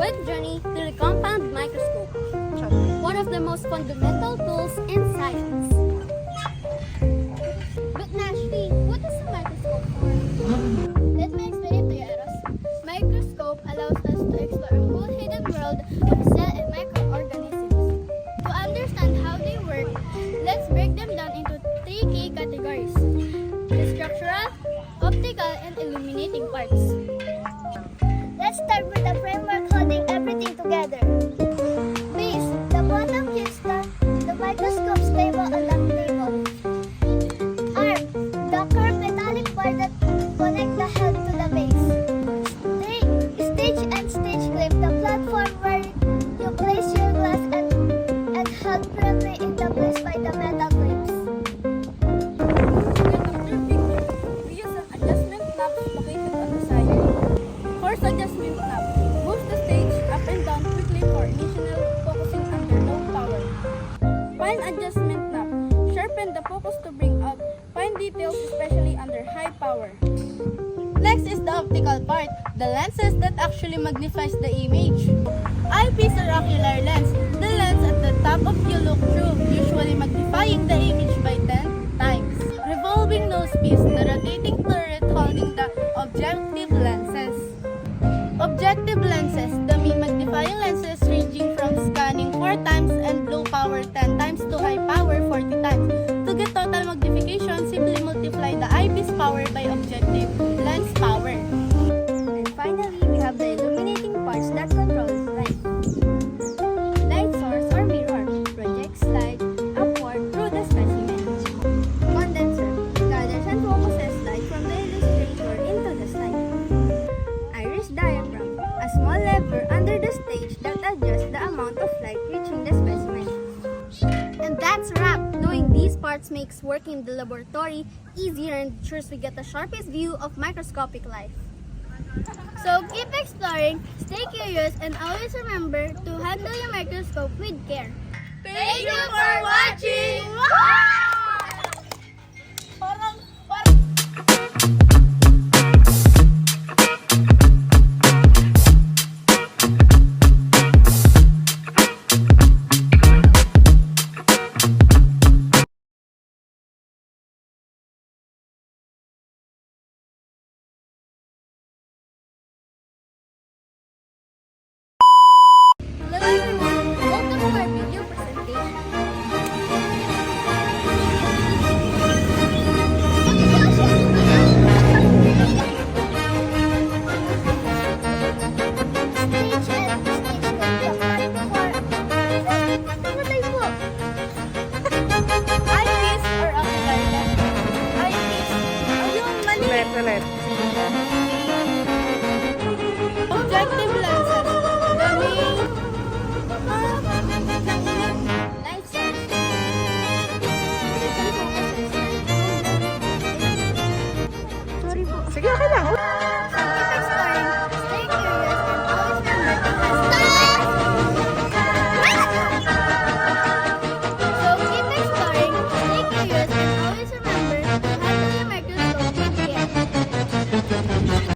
quick journey through the compound microscope, one of the most fundamental tools in science. But Nashvi, what is a microscope for? Let me explain it to you, Eros. Microscope allows us to explore a whole hidden world of cell and microorganisms. To understand how they work, let's break them down into three key categories: the structural, optical, and illuminating parts. Let's start with the framework holding everything together. Base, the bottom keeps the microscope stable on the table. Arm, the curved metallic part that connects the head to the base. Stage and stage clip, the platform where you place your glass and held firmly into place by the metal clips. We use an adjustment knob located on the side. Force adjustment knob moves the stage up and down quickly for initial focusing under low power. Fine adjustment knob sharpen the focus to bring out fine details, especially under high power. Next is the optical part, the lenses that actually magnifies the image. Eyepiece or ocular lens, the lens at the top of you look through, usually magnifying the image by 10 times. Revolving nosepiece, the rotating turret holding the objective lenses. Objective lenses, the magnifying lenses ranging from scanning 4 times and low power 10 times to high power 40 times. To get total magnification, simply multiply the eyepiece power by objective lens power. And finally, we have the illuminating parts that control light. Light source or mirror projects light upward through the specimen. Condenser gathers and focuses light from the illustrator into the slide. Iris diaphragm, a small lever under the stage that adjusts the amount of light reaching the specimen. And that's a wrap! Knowing these parts makes working in the laboratory easier and ensures we get the sharpest view of microscopic life. So keep exploring, stay curious, and always remember to handle your microscope with care. Thank you for watching!